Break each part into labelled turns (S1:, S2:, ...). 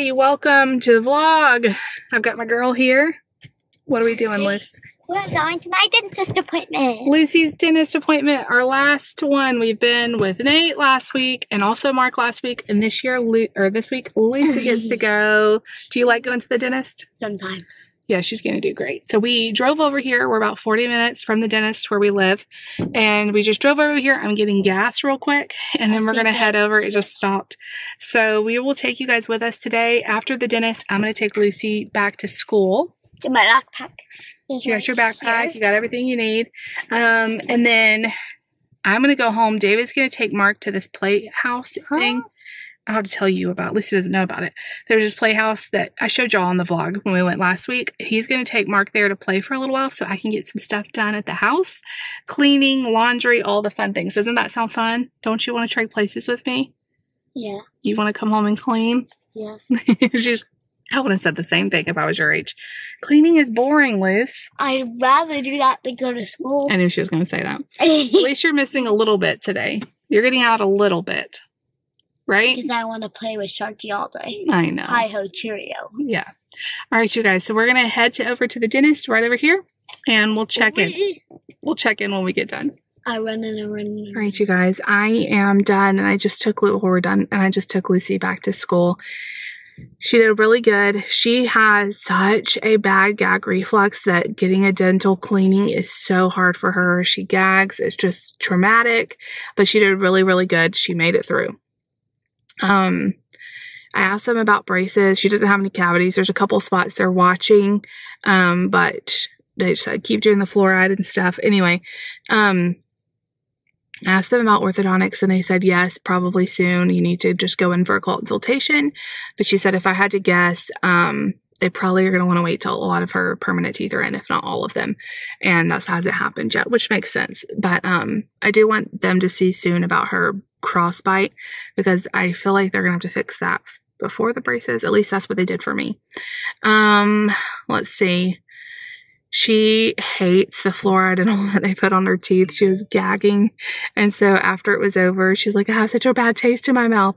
S1: everybody, welcome to the vlog. I've got my girl here. What are we doing, Liz?
S2: We're going to my dentist appointment.
S1: Lucy's dentist appointment, our last one. We've been with Nate last week and also Mark last week, and this week Lucy gets to go. Do you like going to the dentist?
S2: Sometimes.
S1: Yeah, she's going to do great. So we drove over here. We're about 40 minutes from the dentist where we live. And we just drove over here. I'm getting gas real quick. And then we're going to head over. It just stopped. So we will take you guys with us today. After the dentist, I'm going to take Lucy back to school.
S2: To my backpack.
S1: You got your backpack. You got everything you need. And then I'm going to go home. David's going to take Mark to this playhouse thing. I'll have to tell you about. Lucy doesn't know about it. There's this playhouse that I showed y'all on the vlog when we went last week. He's going to take Mark there to play for a little while so I can get some stuff done at the house. Cleaning, laundry, all the fun things. Doesn't that sound fun? Don't you want to trade places with me?
S2: Yeah.
S1: You want to come home and clean?
S2: Yes.
S1: I would have said the same thing if I was your age. Cleaning is boring, Luce.
S2: I'd rather do that than go to school.
S1: I knew she was going to say that. At least you're missing a little bit today. You're getting out a little bit. Right?
S2: Because I want to play with Sharky all day.
S1: I know.
S2: Hi-ho, cheerio.
S1: Yeah. All right, you guys. So we're going to head over to the dentist right over here. And we'll check in. We'll check in when we get done.
S2: I run and I run.
S1: All right, you guys. I am done. And I just took Lucy back to school. She did really good. She has such a bad gag reflux that getting a dental cleaning is so hard for her. She gags. It's just traumatic. But she did really, really good. She made it through. I asked them about braces. She doesn't have any cavities. There's a couple spots they're watching, but they said keep doing the fluoride and stuff. Anyway, I asked them about orthodontics, and they said yes, probably soon. You need to just go in for a consultation. But she said if I had to guess, they probably are going to want to wait till a lot of her permanent teeth are in, if not all of them. And that hasn't happened yet, which makes sense. But I do want them to see soon about her crossbite, because I feel like they're going to have to fix that before the braces. At least that's what they did for me. Let's see. She hates the fluoride and all that they put on her teeth. She was gagging. And so after it was over, she's like, I have such a bad taste in my mouth.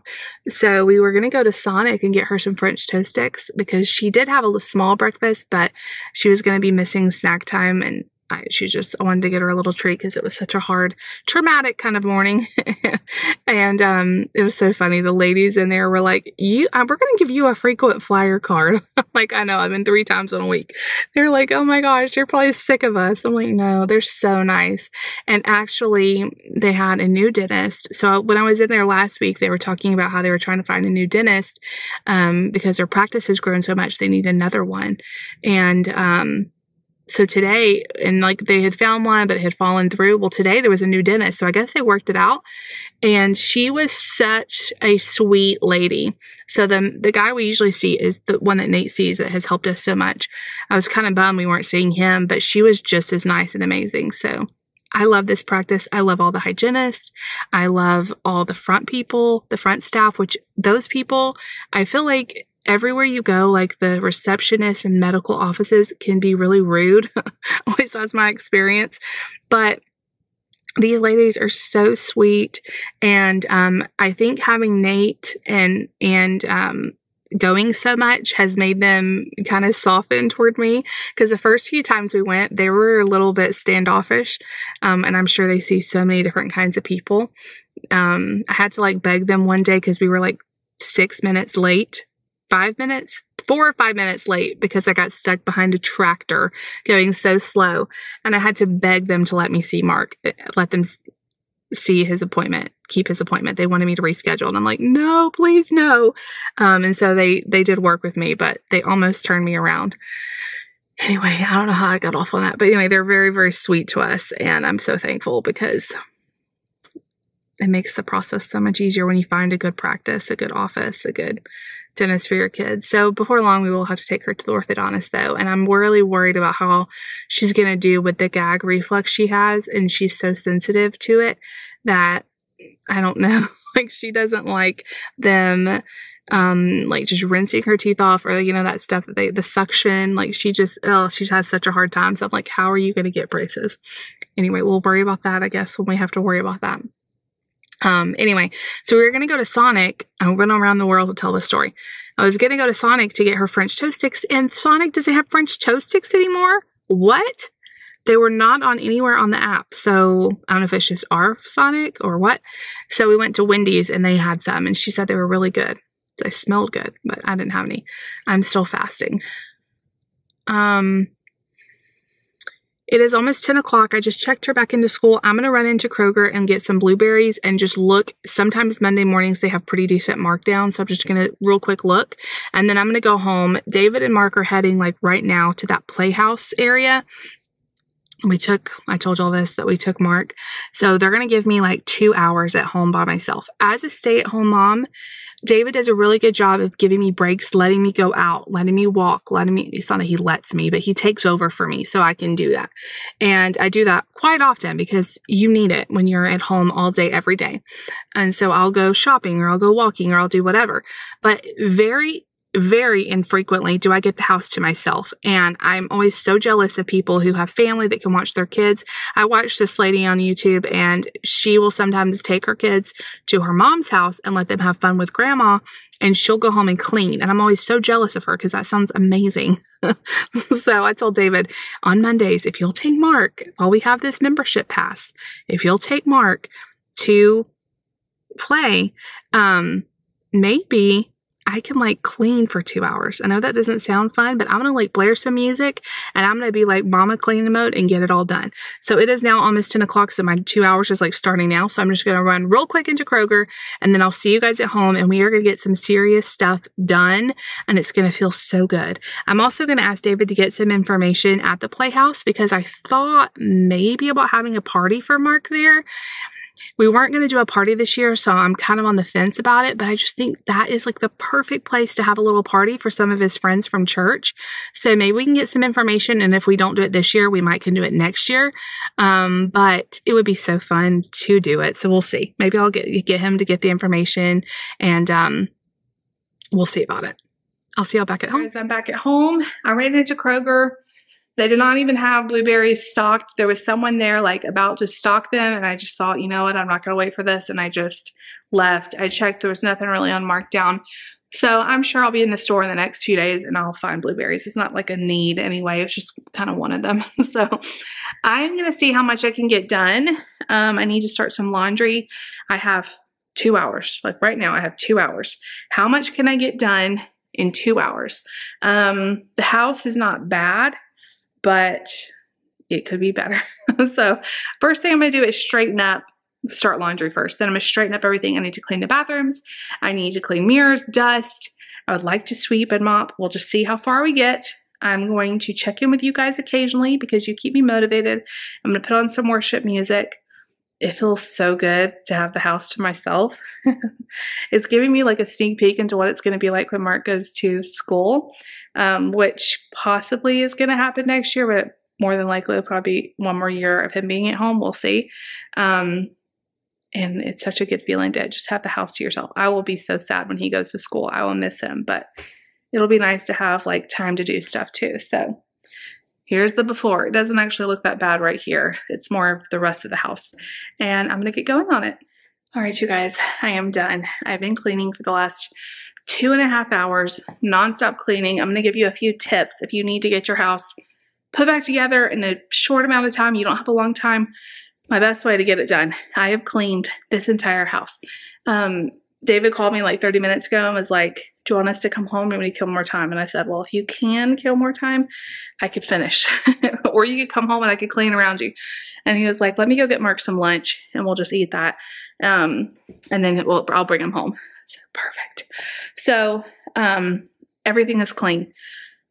S1: So we were going to go to Sonic and get her some French toast sticks, because she did have a small breakfast, but she was going to be missing snack time. And she just wanted to get her a little treat because it was such a hard, traumatic kind of morning. And it was so funny. The ladies in there were like, we're going to give you a frequent flyer card. I'm like, I know, I've been 3 times in a week. They're like, oh my gosh, you're probably sick of us. I'm like, no, they're so nice. And actually, they had a new dentist. So when I was in there last week, they were talking about how they were trying to find a new dentist because their practice has grown so much, they need another one. And so today, and like they had found one, but it had fallen through. Well, today there was a new dentist. So I guess they worked it out. And she was such a sweet lady. So the guy we usually see is the one that Nate sees that has helped us so much. I was kind of bummed we weren't seeing him, but she was just as nice and amazing. So I love this practice. I love all the hygienists. I love all the front people, the front staff, which those people, I feel like everywhere you go, like the receptionists and medical offices can be really rude. At least that's my experience. But these ladies are so sweet. And I think having Nate and going so much has made them kind of soften toward me. Because the first few times we went, they were a little bit standoffish. And I'm sure they see so many different kinds of people. I had to like beg them one day because we were like 6 minutes late. 4 or 5 minutes late because I got stuck behind a tractor going so slow. And I had to beg them to let me see Mark, let them see his appointment, keep his appointment. They wanted me to reschedule. And I'm like, no, please, no. And so they did work with me, but they almost turned me around. Anyway, I don't know how I got off on that. But anyway, they're very, very sweet to us. And I'm so thankful because it makes the process so much easier when you find a good practice, a good office, a good dentist for your kids. So before long, we will have to take her to the orthodontist though. And I'm really worried about how she's going to do with the gag reflux she has. And she's so sensitive to it that I don't know, like she doesn't like them, like just rinsing her teeth off or, you know, that stuff that the suction, like she has such a hard time. So I'm like, how are you going to get braces? Anyway, we'll worry about that, I guess, when we have to worry about that. Anyway, so we were going to go to Sonic. I'm going around the world to tell this story. I was going to go to Sonic to get her French toast sticks, and Sonic doesn't have French toast sticks anymore. What? They were not on anywhere on the app. So I don't know if it's just our Sonic or what. So we went to Wendy's and they had some, and she said they were really good. They smelled good, but I didn't have any. I'm still fasting. It is almost 10 o'clock. I just checked her back into school. I'm going to run into Kroger and get some blueberries and just look. Sometimes Monday mornings they have pretty decent markdown. So I'm just going to real quick look. And then I'm going to go home. David and Mark are heading like right now to that playhouse area. I told y'all this, that we took Mark. So they're going to give me like 2 hours at home by myself. As a stay-at-home mom, David does a really good job of giving me breaks, letting me go out, letting me walk, it's not that he lets me, but he takes over for me so I can do that. And I do that quite often because you need it when you're at home all day, every day. And so I'll go shopping or I'll go walking or I'll do whatever. But very infrequently do I get the house to myself. And I'm always so jealous of people who have family that can watch their kids. I watch this lady on YouTube and she will sometimes take her kids to her mom's house and let them have fun with grandma, and she'll go home and clean. And I'm always so jealous of her because that sounds amazing. So I told David on Mondays, if you'll take Mark, while we have this membership pass, if you'll take Mark to play, maybe I can like clean for 2 hours. I know that doesn't sound fun, but I'm going to like blare some music and I'm going to be like mama cleaning mode and get it all done. So it is now almost 10 o'clock. So my 2 hours is like starting now. So I'm just going to run real quick into Kroger and then I'll see you guys at home and we are going to get some serious stuff done and it's going to feel so good. I'm also going to ask David to get some information at the Playhouse because I thought maybe about having a party for Mark there. We weren't going to do a party this year, so I'm kind of on the fence about it, but I just think that is like the perfect place to have a little party for some of his friends from church. So maybe we can get some information, and if we don't do it this year, we might can do it next year. But it would be so fun to do it, so we'll see. Maybe I'll get him to get the information, and we'll see about it. I'll see y'all back at home. Guys, I'm back at home. I ran into Kroger. They did not even have blueberries stocked. There was someone there like about to stock them and I just thought, you know what, I'm not going to wait for this, and I just left. I checked, there was nothing really on markdown. So I'm sure I'll be in the store in the next few days and I'll find blueberries. It's not like a need anyway. It's just kind of wanted them. So I'm going to see how much I can get done. I need to start some laundry. I have 2 hours. Like right now I have 2 hours. How much can I get done in 2 hours? The house is not bad, but it could be better. So first thing I'm going to do is straighten up, start laundry first. Then I'm going to straighten up everything. I need to clean the bathrooms. I need to clean mirrors, dust. I would like to sweep and mop. We'll just see how far we get. I'm going to check in with you guys occasionally because you keep me motivated. I'm going to put on some worship music. It feels so good to have the house to myself. It's giving me like a sneak peek into what it's going to be like when Mark goes to school, which possibly is going to happen next year, but more than likely it'll probably be one more year of him being at home. We'll see. And it's such a good feeling to just have the house to yourself. I will be so sad when he goes to school. I will miss him, but it'll be nice to have like time to do stuff too. So here's the before. It doesn't actually look that bad right here. It's more of the rest of the house. And I'm going to get going on it. All right, you guys, I am done. I've been cleaning for the last 2.5 hours, nonstop cleaning. I'm going to give you a few tips if you need to get your house put back together in a short amount of time. You don't have a long time. My best way to get it done. I have cleaned this entire house. David called me like 30 minutes ago and was like, do you want us to come home and we kill more time? And I said, well, if you can kill more time, I could finish. Or you could come home and I could clean around you. And he was like, let me go get Mark some lunch and we'll just eat that. And then I'll bring him home. So, perfect. So everything is clean.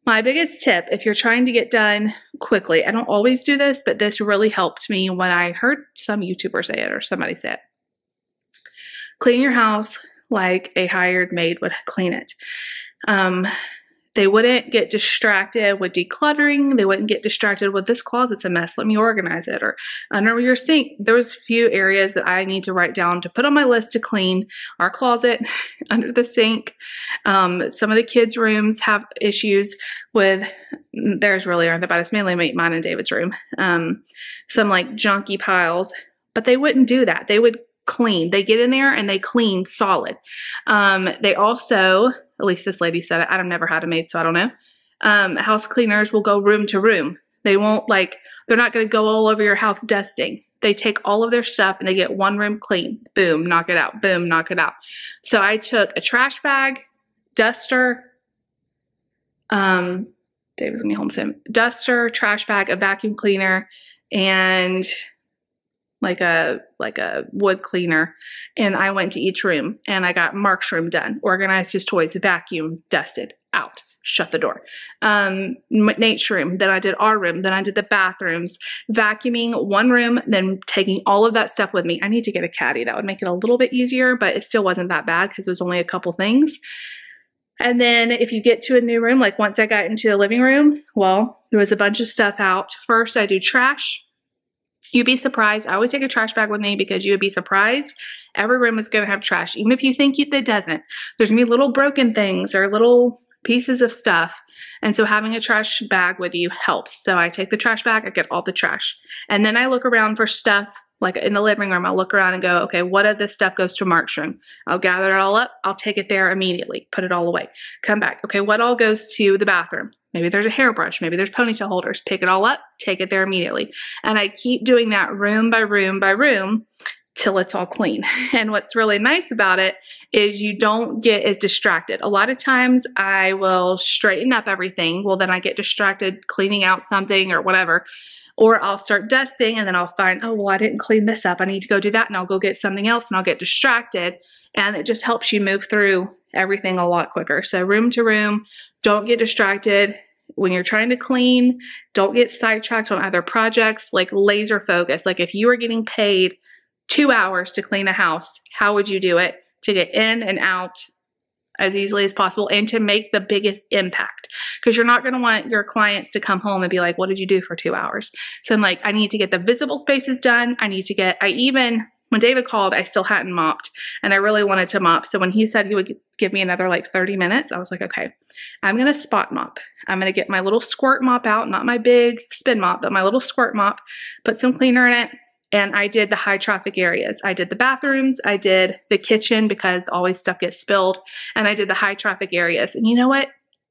S1: My biggest tip, if you're trying to get done quickly, I don't always do this, but this really helped me when I heard some YouTuber say it or somebody say it. Clean your house like a hired maid would clean it. They wouldn't get distracted with decluttering. They wouldn't get distracted with this closet's a mess. Let me organize it. Or under your sink. There was a few areas that I need to write down to put on my list to clean. Our closet, under the sink. Some of the kids' rooms have issues with, theirs really aren't, but it's mainly mine and David's room. Some like junky piles. But they wouldn't do that. They would clean. They get in there and they clean solid. They also, at least this lady said it, I've never had a maid, so I don't know. House cleaners will go room to room. They won't they're not going to go all over your house dusting. They take all of their stuff and they get one room clean. Boom, knock it out. Boom, knock it out. So I took a trash bag, duster, Dave was gonna be home soon. Duster, trash bag, a vacuum cleaner, and like a wood cleaner. And I went to each room and I got Mark's room done. Organized his toys, vacuum, dusted, out, shut the door. Nate's room, then I did our room, then I did the bathrooms, vacuuming one room, then taking all of that stuff with me. I need to get a caddy. That would make it a little bit easier, but it still wasn't that bad because it was only a couple things. And then if you get to a new room, like once I got into the living room, well, there was a bunch of stuff out. First, I do trash. You'd be surprised. I always take a trash bag with me because you would be surprised. Every room is going to have trash. Even if you think it doesn't, there's going to be little broken things or little pieces of stuff. And so having a trash bag with you helps. So I take the trash bag, I get all the trash. And then I look around for stuff. Like in the living room, I'll look around and go, okay, what of this stuff goes to Mark's room? I'll gather it all up. I'll take it there immediately, put it all away, come back. Okay, what all goes to the bathroom? Maybe there's a hairbrush, maybe there's ponytail holders. Pick it all up, take it there immediately. And I keep doing that room by room by room till it's all clean. And what's really nice about it is you don't get as distracted. A lot of times I will straighten up everything. Well, then I get distracted cleaning out something or whatever. Or I'll start dusting and then I'll find, oh, well, I didn't clean this up. I need to go do that, and I'll go get something else and I'll get distracted. And it just helps you move through everything a lot quicker. So room to room, don't get distracted. When you're trying to clean, don't get sidetracked on other projects, like laser focus. Like if you were getting paid 2 hours to clean a house, how would you do it to get in and out as easily as possible and to make the biggest impact? Because you're not going to want your clients to come home and be like, what did you do for 2 hours? So I'm like, I need to get the visible spaces done. When David called, I still hadn't mopped and I really wanted to mop. So when he said he would give me another like 30 minutes, I was like, okay, I'm going to spot mop. I'm going to get my little squirt mop out, not my big spin mop, but my little squirt mop, put some cleaner in it. And I did the high traffic areas. I did the bathrooms, I did the kitchen because always stuff gets spilled, and I did the high traffic areas. And you know what?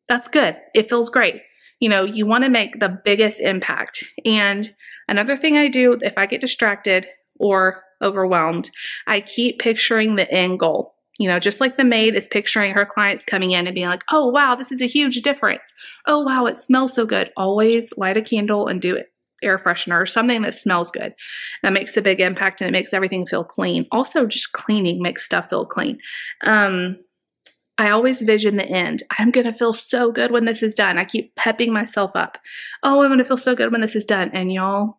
S1: That's good. It feels great. You know, you want to make the biggest impact. And another thing I do if I get distracted or overwhelmed, I keep picturing the end goal. You know, just like the maid is picturing her clients coming in and being like, oh, wow, this is a huge difference. Oh, wow, it smells so good. Always light a candle and do it. Air freshener or something that smells good. That makes a big impact and it makes everything feel clean. Also, just cleaning makes stuff feel clean. I always vision the end. I'm going to feel so good when this is done. I keep pepping myself up. Oh, I'm going to feel so good when this is done. And y'all,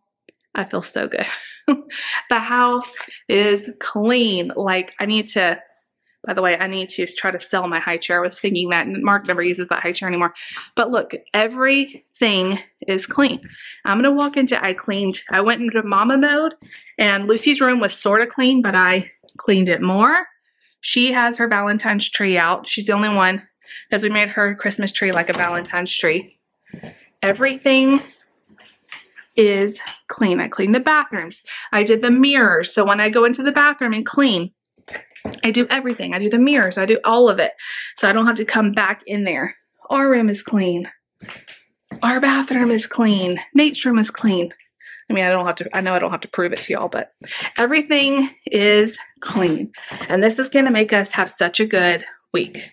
S1: I feel so good. The house is clean. Like by the way, I need to try to sell my high chair. I was thinking that, and Mark never uses that high chair anymore. But look, everything is clean. I went into mama mode, and Lucy's room was sort of clean, but I cleaned it more. She has her Valentine's tree out. She's the only one, because we made her Christmas tree like a Valentine's tree. Everything is clean. I cleaned the bathrooms. I did the mirrors. So when I go into the bathroom and clean, I do everything. I do the mirrors. I do all of it. So I don't have to come back in there. Our room is clean. Our bathroom is clean. Nate's room is clean. I mean, I know I don't have to prove it to y'all, but everything is clean. And this is going to make us have such a good week.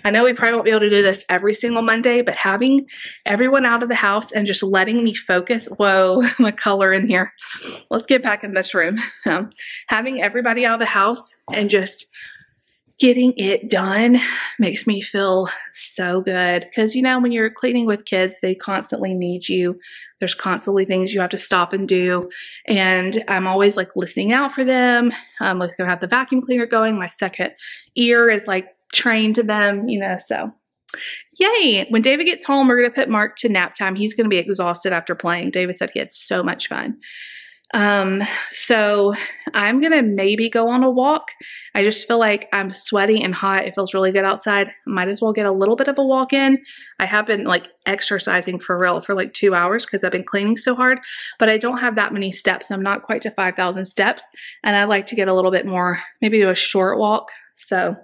S1: I know we probably won't be able to do this every single Monday, but having everyone out of the house and just letting me focus. Whoa, my color in here. Let's get back in this room. Having everybody out of the house and just getting it done makes me feel so good. Because, you know, when you're cleaning with kids, they constantly need you. There's constantly things you have to stop and do. And I'm always like listening out for them. Like I have the vacuum cleaner going. My second ear is like trained to them, you know, so yay. When David gets home, we're going to put Mark to nap time. He's going to be exhausted after playing. David said he had so much fun. So I'm going to maybe go on a walk. I just feel like I'm sweaty and hot. It feels really good outside. Might as well get a little bit of a walk in. I have been like exercising for real for like 2 hours because I've been cleaning so hard, but I don't have that many steps. I'm not quite to 5,000 steps, and I'd like to get a little bit more, maybe do a short walk. So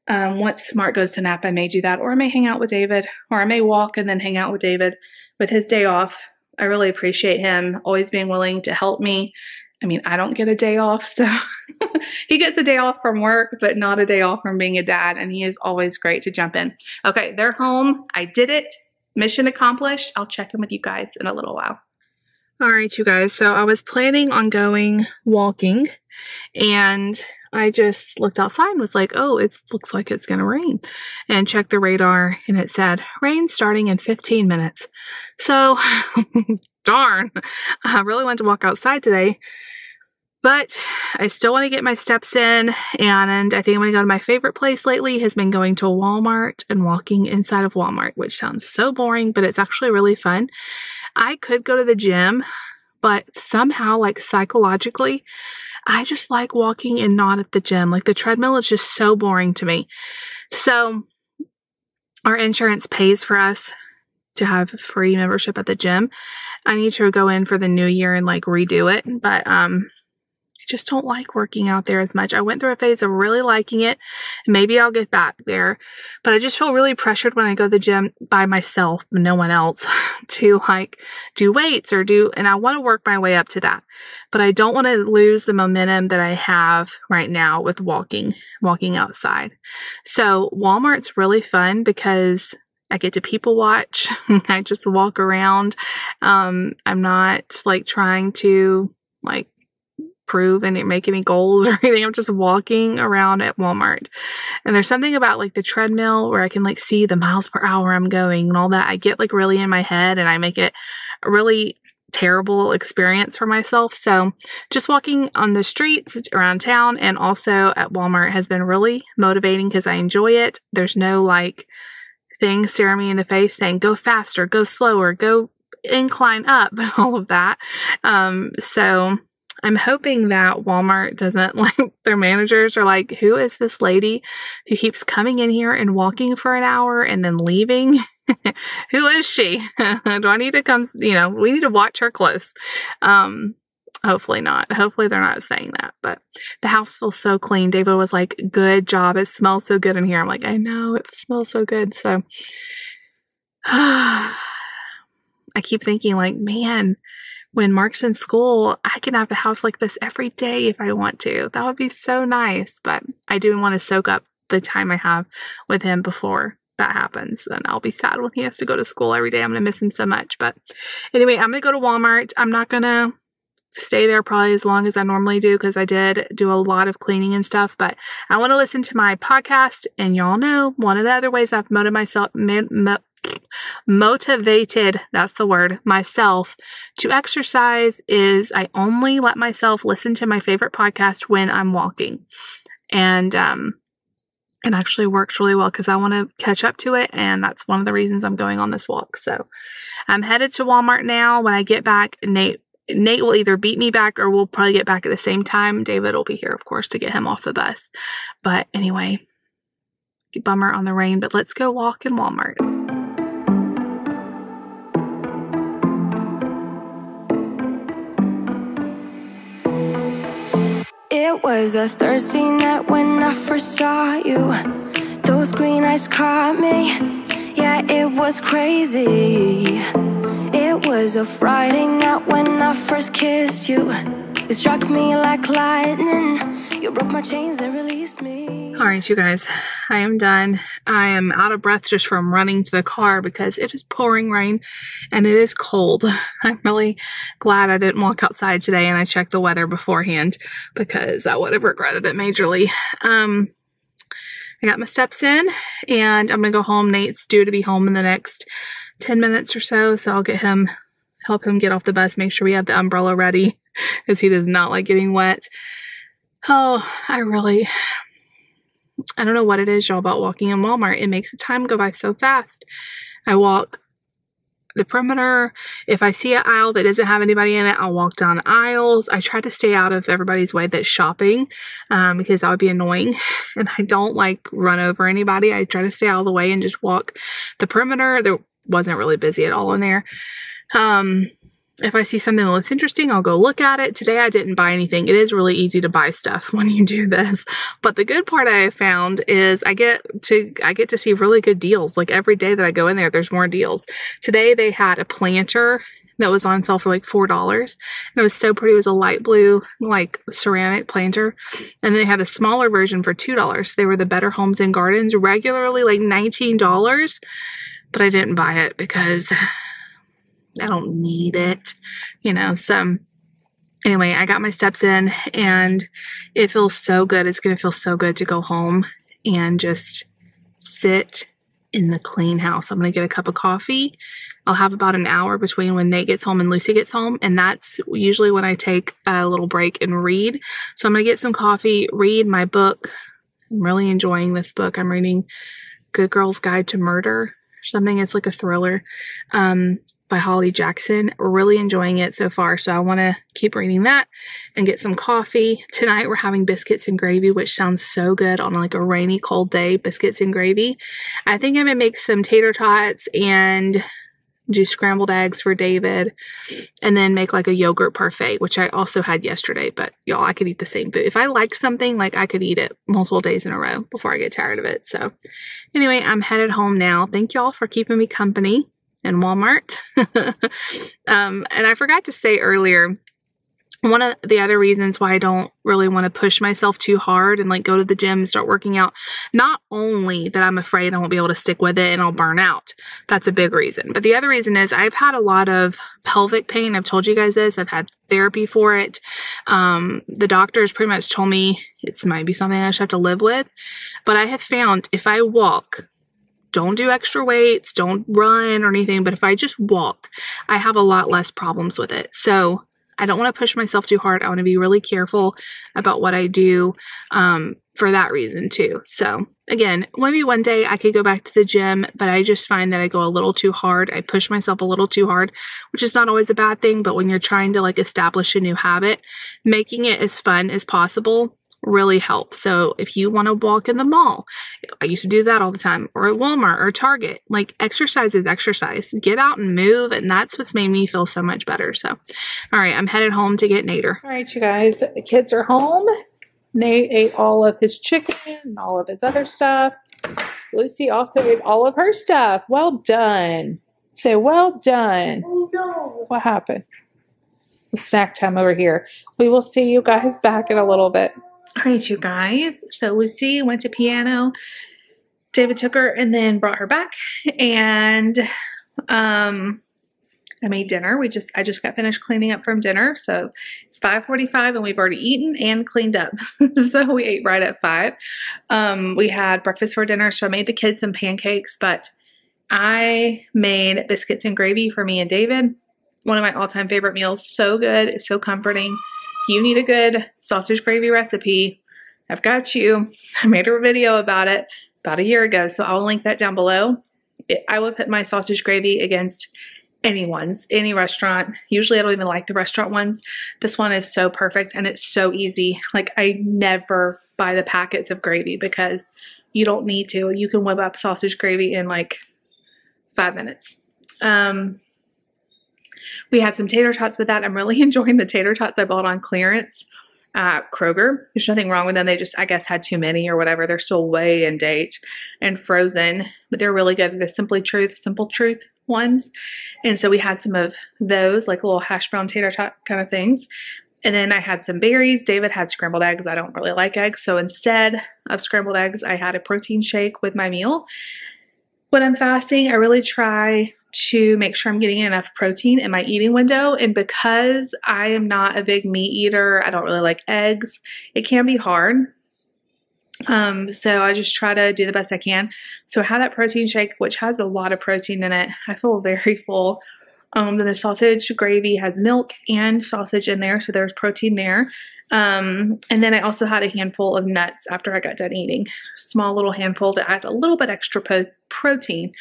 S1: once Smart goes to nap, I may do that, or I may hang out with David, or I may walk and then hang out with David with his day off. I really appreciate him always being willing to help me. I mean, I don't get a day off, so he gets a day off from work, but not a day off from being a dad, and he is always great to jump in. Okay, they're home. I did it. Mission accomplished. I'll check in with you guys in a little while. All right, you guys. So I was planning on going walking, and I just looked outside and was like, oh, it looks like it's going to rain, and checked the radar, and it said rain starting in 15 minutes. So darn, I really wanted to walk outside today, but I still want to get my steps in, and I think I'm going to go to my favorite place lately has been going to a Walmart and walking inside of Walmart, which sounds so boring, but it's actually really fun. I could go to the gym, but somehow, like psychologically, I just like walking and not at the gym. Like the treadmill is just so boring to me. So our insurance pays for us to have free membership at the gym. I need to go in for the new year and like redo it. But I just don't like working out there as much. I went through a phase of really liking it. Maybe I'll get back there. But I just feel really pressured when I go to the gym by myself, no one else, to like do weights or and I want to work my way up to that. But I don't want to lose the momentum that I have right now with walking outside. So Walmart's really fun because I get to people watch. I just walk around. I'm not like trying to like prove and make any goals or anything. I'm just walking around at Walmart. And there's something about like the treadmill where I can like see the miles per hour I'm going and all that. I get like really in my head and I make it a really terrible experience for myself. So just walking on the streets around town and also at Walmart has been really motivating because I enjoy it. There's no like thing staring me in the face saying go faster, go slower, go incline up, all of that. So I'm hoping that Walmart doesn't like their managers are like, who is this lady who keeps coming in here and walking for an hour and then leaving? Who is she? Do I need to come, we need to watch her close. Hopefully not. Hopefully they're not saying that, but the house feels so clean. David was like, good job. It smells so good in here. I'm like, I know it smells so good. So I keep thinking like, man, when Mark's in school, I can have the house like this every day if I want to. That would be so nice. But I do want to soak up the time I have with him before that happens. Then I'll be sad when he has to go to school every day. I'm going to miss him so much. But anyway, I'm going to go to Walmart. I'm not going to stay there probably as long as I normally do because I did do a lot of cleaning and stuff. But I want to listen to my podcast. And y'all know one of the other ways I've motivated, that's the word, myself to exercise is I only let myself listen to my favorite podcast when I'm walking. And it actually works really well because I want to catch up to it, and that's one of the reasons I'm going on this walk. So I'm headed to Walmart now. When I get back, Nate will either beat me back or we'll probably get back at the same time. David will be here, of course, to get him off the bus. But anyway, bummer on the rain, but let's go walk in Walmart.
S3: It was a Thursday night when I first saw you. Those green eyes caught me. Yeah, it was crazy. It was a Friday night when I first kissed you. It struck me like lightning. You broke my chains and released me.
S1: All right, you guys, I am done. I am out of breath just from running to the car because it is pouring rain and it is cold. I'm really glad I didn't walk outside today and I checked the weather beforehand because I would have regretted it majorly. I got my steps in and I'm going to go home. Nate's due to be home in the next 10 minutes or so. So I'll help him get off the bus, make sure we have the umbrella ready because he does not like getting wet. Oh, I don't know what it is, y'all, about walking in Walmart. It makes the time go by so fast. I walk the perimeter. If I see an aisle that doesn't have anybody in it, I'll walk down the aisles. I try to stay out of everybody's way that's shopping, because that would be annoying. And I don't like run over anybody. I try to stay out of the way and just walk the perimeter. There wasn't really busy at all in there. If I see something that looks interesting, I'll go look at it. Today I didn't buy anything. It is really easy to buy stuff when you do this. But the good part I found is I get to see really good deals. Like every day that I go in there, there's more deals. Today they had a planter that was on sale for like $4. And it was so pretty. It was a light blue, like ceramic planter. And then they had a smaller version for $2. They were the Better Homes and Gardens, regularly like $19. But I didn't buy it because I don't need it, you know. So anyway, I got my steps in and it feels so good. It's going to feel so good to go home and just sit in the clean house. I'm going to get a cup of coffee. I'll have about an hour between when Nate gets home and Lucy gets home. And that's usually when I take a little break and read. So I'm going to get some coffee, read my book. I'm really enjoying this book. I'm reading Good Girl's Guide to Murder or something. It's like a thriller. By Holley Jackson. Really enjoying it so far. So I want to keep reading that and get some coffee. Tonight we're having biscuits and gravy, which sounds so good on like a rainy, cold day. Biscuits and gravy. I think I'm going to make some tater tots and do scrambled eggs for David and then make like a yogurt parfait, which I also had yesterday. But y'all, I could eat the same food. If I like something, like I could eat it multiple days in a row before I get tired of it. So anyway, I'm headed home now. Thank y'all for keeping me company in Walmart. And I forgot to say earlier, one of the other reasons why I don't really want to push myself too hard and like go to the gym and start working out, not only that I'm afraid I won't be able to stick with it and I'll burn out. That's a big reason. But the other reason is I've had a lot of pelvic pain. I've told you guys this. I've had therapy for it. The doctors pretty much told me it might be something I just have to live with. But I have found if I walk, don't do extra weights, don't run or anything, but if I just walk, I have a lot less problems with it. So I don't want to push myself too hard. I want to be really careful about what I do for that reason too. So again, maybe one day I could go back to the gym, but I just find that I go a little too hard. I push myself a little too hard, which is not always a bad thing, but when you're trying to like establish a new habit, making it as fun as possible really helps. So if you want to walk in the mall, I used to do that all the time, or at Walmart or Target, like exercise is exercise. Get out and move, and that's what's made me feel so much better. So, all right, I'm headed home to get Nader. All right, you guys, the kids are home. Nate ate all of his chicken and all of his other stuff. Lucy also ate all of her stuff. Well done. Say, well done.
S2: Oh no.
S1: What happened? Snack time over here. We will see you guys back in a little bit. All right, you guys. So Lucy went to piano. David took her and then brought her back. And I made dinner. I just got finished cleaning up from dinner. So it's 5:45 and we've already eaten and cleaned up. So we ate right at 5. We had breakfast for dinner. So I made the kids some pancakes, but I made biscuits and gravy for me and David. One of my all-time favorite meals. So good. It's so comforting. If you need a good sausage gravy recipe, I've got you. I made a video about it about a year ago, so I'll link that down below. I would put my sausage gravy against any restaurant. Usually I don't even like the restaurant ones. This one is so perfect and it's so easy. Like I never buy the packets of gravy because you don't need to. You can whip up sausage gravy in like 5 minutes. We had some tater tots with that. I'm really enjoying the tater tots I bought on clearance at Kroger. There's nothing wrong with them. They just, I guess, had too many or whatever. They're still way in date and frozen, but they're really good. They're the Simple Truth ones. And so we had some of those, like little hash brown tater tot kind of things. And then I had some berries. David had scrambled eggs. I don't really like eggs. So instead of scrambled eggs, I had a protein shake with my meal. When I'm fasting, I really try to make sure I'm getting enough protein in my eating window. And because I am not a big meat eater, I don't really like eggs, it can be hard. So I just try to do the best I can. So I had that protein shake, which has a lot of protein in it. I feel very full. Then the sausage gravy has milk and sausage in there, so there's protein there. And then I also had a handful of nuts after I got done eating. Small little handful to add a little bit extra protein.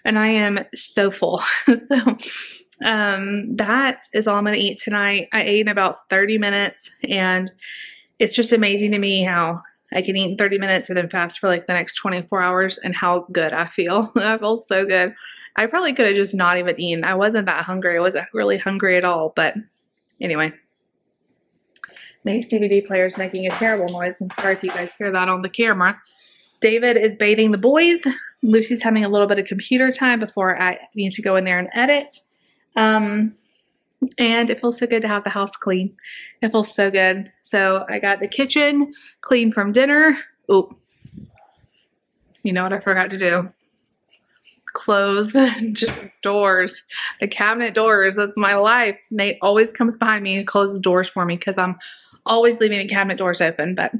S1: And I am so full. So that is all I'm going to eat tonight. I ate in about 30 minutes, and it's just amazing to me how I can eat in 30 minutes and then fast for like the next 24 hours and how good I feel. I feel so good. I probably could have just not even eaten. I wasn't that hungry. I wasn't really hungry at all. But anyway, May's DVD player is making a terrible noise. I'm sorry if you guys hear that on the camera. David is bathing the boys. Lucy's having a little bit of computer time before I need to go in there and edit. And it feels so good to have the house clean. It feels so good. So I got the kitchen clean from dinner. Oh, you know what I forgot to do? Close the doors, the cabinet doors. That's my life. Nate always comes behind me and closes doors for me because I'm always leaving the cabinet doors open. But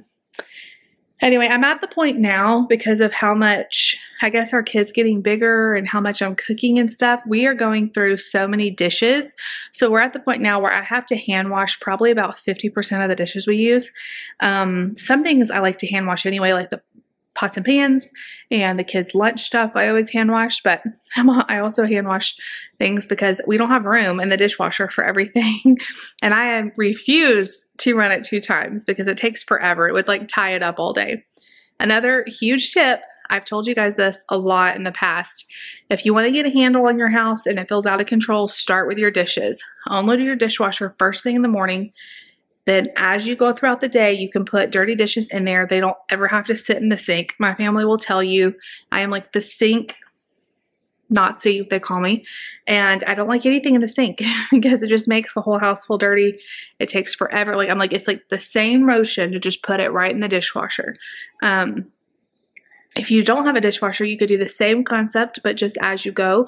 S1: anyway, I'm at the point now, because of how much, I guess, our kids getting bigger and how much I'm cooking and stuff, we are going through so many dishes. So we're at the point now where I have to hand wash probably about 50% of the dishes we use. Some things I like to hand wash anyway, like the pots and pans and the kids' lunch stuff I always hand wash, but I also hand wash things because we don't have room in the dishwasher for everything. And I refuse to run it 2 times because it takes forever. It would like tie it up all day. Another huge tip, I've told you guys this a lot in the past. If you want to get a handle on your house and it feels out of control, start with your dishes. Unload your dishwasher first thing in the morning. Then as you go throughout the day, you can put dirty dishes in there. They don't ever have to sit in the sink. My family will tell you I am like the sink Nazi, they call me. And I don't like anything in the sink because it just makes the whole house feel dirty. It takes forever. Like, I'm like, it's like the same motion to just put it right in the dishwasher. If you don't have a dishwasher, you could do the same concept, but just as you go,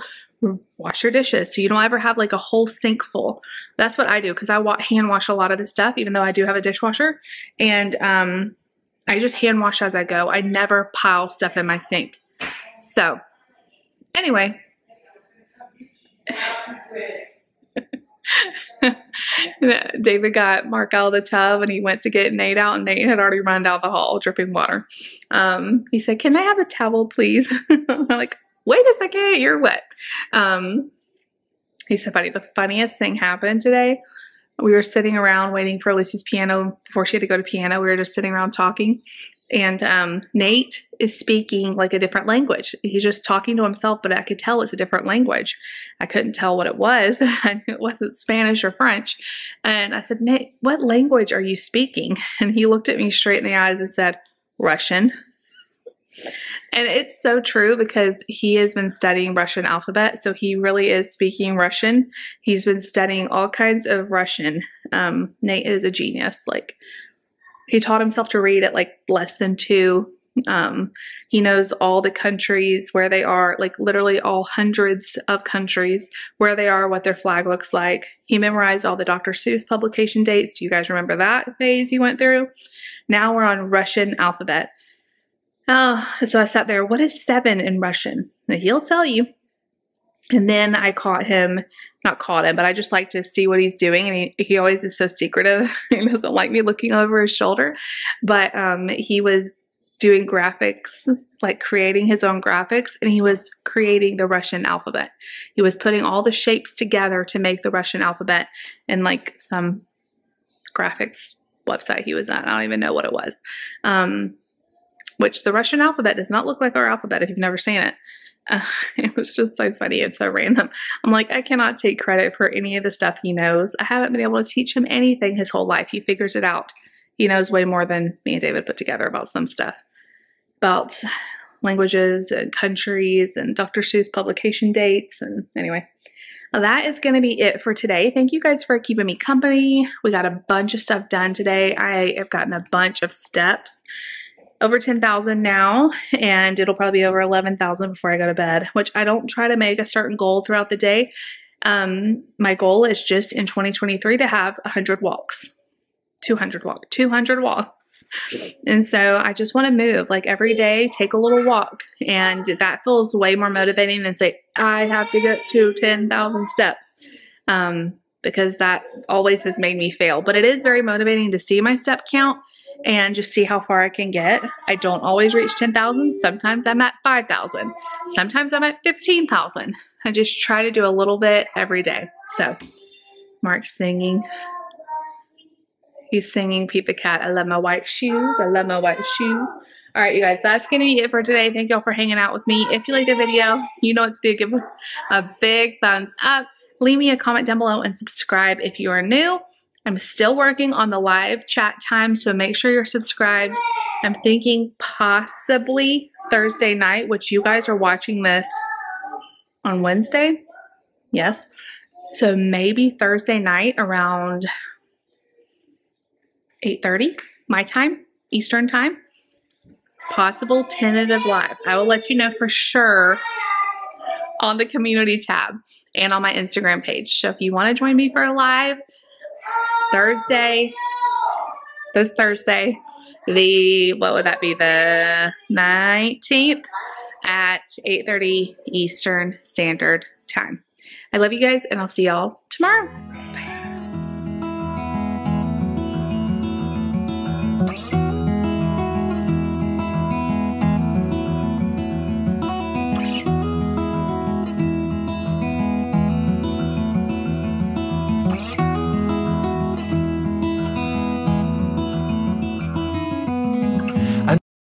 S1: wash your dishes so you don't ever have like a whole sink full. That's what I do because I hand wash a lot of this stuff, even though I do have a dishwasher. And I just hand wash as I go. I never pile stuff in my sink. So anyway, David got Mark out of the tub and he went to get Nate out, and Nate had already run down the hall dripping water. He said, "Can I have a towel, please?" I'm like, "Wait a second, you're wet." He's so funny. The funniest thing happened today. We were sitting around waiting for Lucy's piano before she had to go to piano. We were just sitting around talking. And Nate is speaking like a different language. He's just talking to himself, but I could tell it's a different language. I couldn't tell what it was. I knew it wasn't Spanish or French. And I said, "Nate, what language are you speaking?" And he looked at me straight in the eyes and said, "Russian." And it's so true because he has been studying Russian alphabet. So he really is speaking Russian. He's been studying all kinds of Russian. Nate is a genius. Like, he taught himself to read at like less than 2. He knows all the countries, where they are, like literally all hundreds of countries, where they are, what their flag looks like. He memorized all the Dr. Seuss publication dates. Do you guys remember that phase he went through? Now we're on Russian alphabet. So I sat there, "What is 7 in Russian?" And he'll tell you. And then I caught him, not caught him, but I just like to see what he's doing. And he always is so secretive. He doesn't like me looking over his shoulder. But he was doing graphics, like creating his own graphics, and he was creating the Russian alphabet. He was putting all the shapes together to make the Russian alphabet in like some graphics website he was on. I don't even know what it was. Which the Russian alphabet does not look like our alphabet if you've never seen it. It was just so funny and so random. I'm like, I cannot take credit for any of the stuff he knows. I haven't been able to teach him anything his whole life. He figures it out. He knows way more than me and David put together about some stuff. About languages and countries and Dr. Seuss publication dates. And anyway, that is going to be it for today. Thank you guys for keeping me company. We got a bunch of stuff done today. I have gotten a bunch of steps. Over 10,000 now, and it'll probably be over 11,000 before I go to bed, which I don't try to make a certain goal throughout the day. My goal is just in 2023 to have 100 walks, 200 walks. And so I just want to move, like every day, take a little walk. And that feels way more motivating than say, I have to get to 10,000 steps. because that always has made me fail. But it is very motivating to see my step count and just see how far I can get. I don't always reach 10,000. Sometimes I'm at 5,000. Sometimes I'm at 15,000. I just try to do a little bit every day. So Mark's singing. He's singing Pete the Cat. I love my white shoes. I love my white shoes. All right, you guys, that's going to be it for today. Thank y'all for hanging out with me. If you liked the video, you know what to do. Give a big thumbs up. Leave me a comment down below and subscribe if you are new. I'm still working on the live chat time, so make sure you're subscribed. I'm thinking possibly Thursday night, which you guys are watching this on Wednesday. Yes. So maybe Thursday night around 8:30 my time, Eastern time. Possible tentative live. I will let you know for sure on the community tab and on my Instagram page. So if you want to join me for a live Thursday, this Thursday, what would that be, the 19th at 8:30 Eastern Standard Time. I love you guys, and I'll see y'all tomorrow.